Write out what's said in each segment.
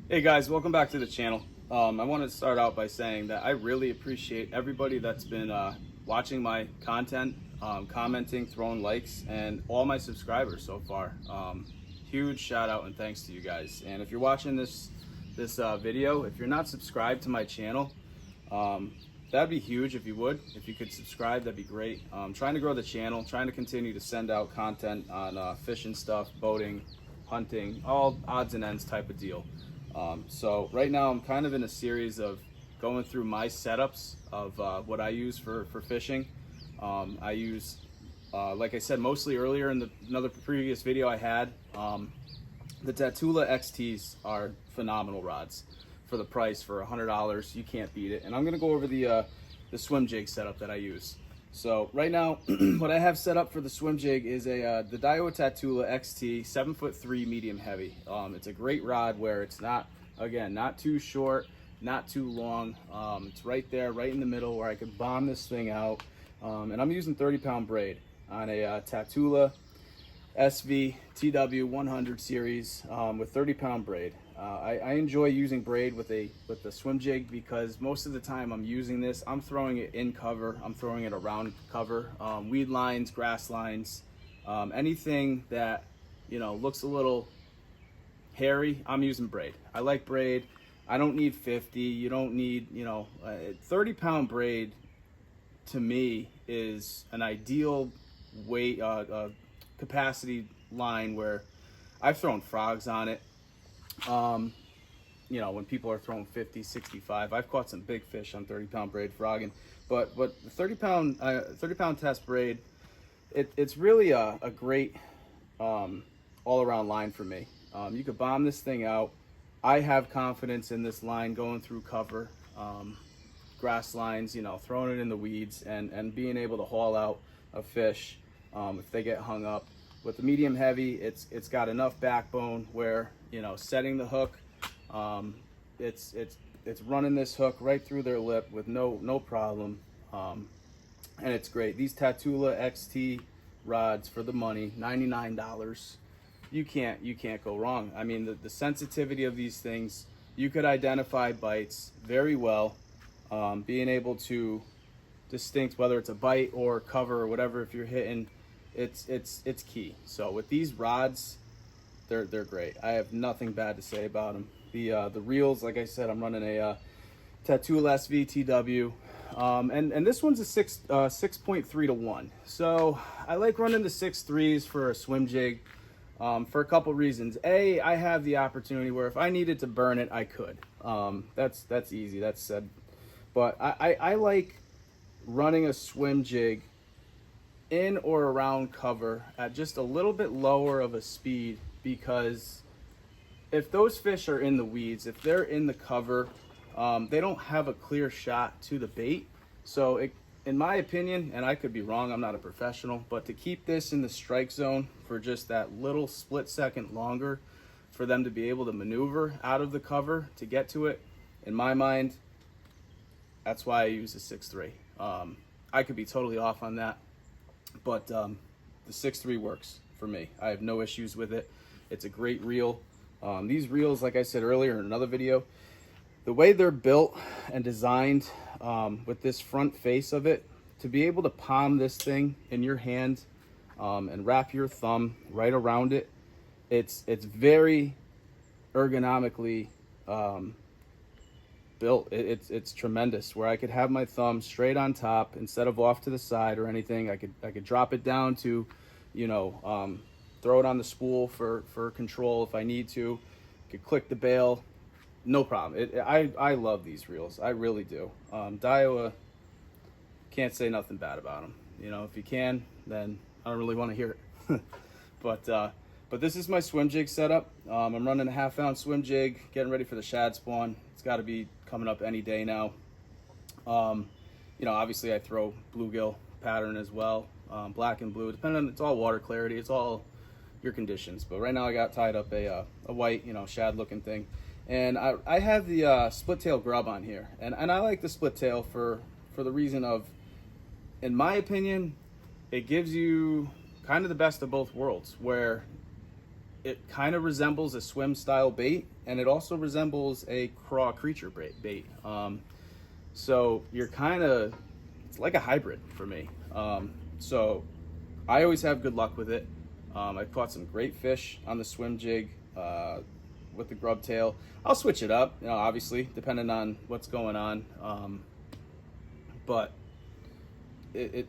Hey guys, welcome back to the channel. I want to start out by saying that I really appreciate everybody that's been watching my content, commenting, throwing likes, and all my subscribers so far. Huge shout out and thanks to you guys. And if you're watching this video, if you're not subscribed to my channel, that'd be huge if you would. If you could subscribe, that'd be great. Trying to grow the channel, trying to continue to send out content on fishing stuff, boating, hunting, all odds and ends type of deal. So right now I'm kind of in a series of going through my setups of what I use for fishing. I use, like I said, mostly earlier in another previous video I had, the Tatula XTs are phenomenal rods for the price. For $100, you can't beat it. And I'm gonna go over the swim jig setup that I use. So right now, what I have set up for the swim jig is the Daiwa Tatula XT 7'3" medium heavy. It's a great rod where it's not, again, not too short, not too long. It's right there, right in the middle where I could bomb this thing out. And I'm using 30-pound braid on a Tatula SV TW 100 series with 30-pound braid. I enjoy using braid with the swim jig because most of the time I'm using this, I'm throwing it in cover, I'm throwing it around cover, weed lines, grass lines, anything that, you know, looks a little hairy, I'm using braid. I like braid. I don't need 50. You don't need, 30-pound braid to me is an ideal weight capacity line where I've thrown frogs on it. When people are throwing 50, 65, I've caught some big fish on 30-pound braid frogging. But the 30-pound test braid, it's really a great all-around line for me. You could bomb this thing out. I have confidence in this line going through cover, grass lines, throwing it in the weeds and being able to haul out a fish if they get hung up. With the medium heavy, it's got enough backbone where, setting the hook, it's running this hook right through their lip with no problem, and it's great. These Tatula XT rods for the money, $99. You can't go wrong. I mean, the sensitivity of these things, you could identify bites very well, being able to distinct whether it's a bite or cover or whatever. If you're hitting, it's key. So with these rods, they're great. I have nothing bad to say about them. The reels, like I said, I'm running a Tatula SVTW, and this one's a 6.3 to 1. So I like running the 6.3s for a swim jig for a couple reasons. A, I have the opportunity where if I needed to burn it, I could. That's easy. That's said. But I like running a swim jig in or around cover at just a little bit lower of a speed, because if those fish are in the weeds, if they're in the cover, they don't have a clear shot to the bait. So in my opinion, and I could be wrong, I'm not a professional, but to keep this in the strike zone for just that little split second longer for them to be able to maneuver out of the cover to get to it, in my mind, that's why I use a 6.3. I could be totally off on that, but the 6.3 works for me. I have no issues with it. It's a great reel. These reels, like I said earlier in another video, the way they're built and designed, with this front face of it, to be able to palm this thing in your hand and wrap your thumb right around it, it's very ergonomically built. It's tremendous, where I could have my thumb straight on top instead of off to the side or anything. I could drop it down to, throw it on the spool for control if I need to. Could click the bail, no problem. I love these reels, I really do. Daiwa, can't say nothing bad about them. If you can, then I don't really want to hear it. But this is my swim jig setup. I'm running a 1/2 ounce swim jig, getting ready for the shad spawn. It's got to be coming up any day now. Obviously I throw bluegill pattern as well, black and blue, depending on, it's all water clarity, it's all your conditions. But right now I got tied up a white, shad looking thing. And I have the split tail grub on here. And I like the split tail for the reason of, in my opinion, it gives you kind of the best of both worlds, where it kind of resembles a swim style bait, and it also resembles a craw creature bait. So you're kind of, it's like a hybrid for me. So I always have good luck with it. I've caught some great fish on the swim jig with the grub tail. I'll switch it up, you know, obviously, depending on what's going on. But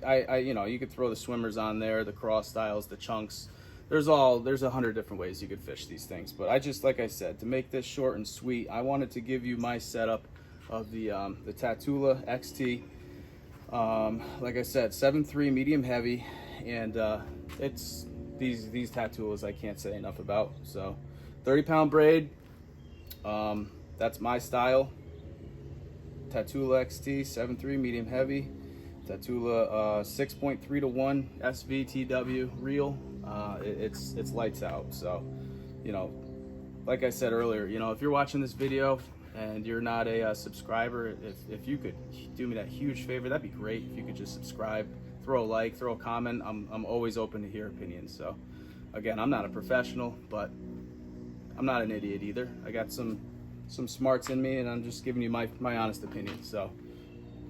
I you know, you could throw the swimmers on there, the craw styles, the chunks. There's 100 different ways you could fish these things. But I just, like I said, to make this short and sweet, I wanted to give you my setup of the Tatula XT. Like I said, 7.3 medium heavy, and it's these Tatulas I can't say enough about. So 30-pound braid, that's my style. Tatula XT 7.3 medium heavy, Tatula 6.3 to 1 SVTW reel. It's lights out. So, you know, like I said earlier, you know, if you're watching this video and you're not a subscriber, if you could do me that huge favor, that'd be great. If you could just subscribe, throw a like, throw a comment. I'm always open to hear opinions. So again, I'm not a professional, but I'm not an idiot either. I got some smarts in me, and I'm just giving you my honest opinion. So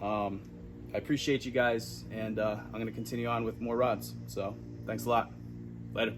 I appreciate you guys, and I'm going to continue on with more rods. So thanks a lot. Later.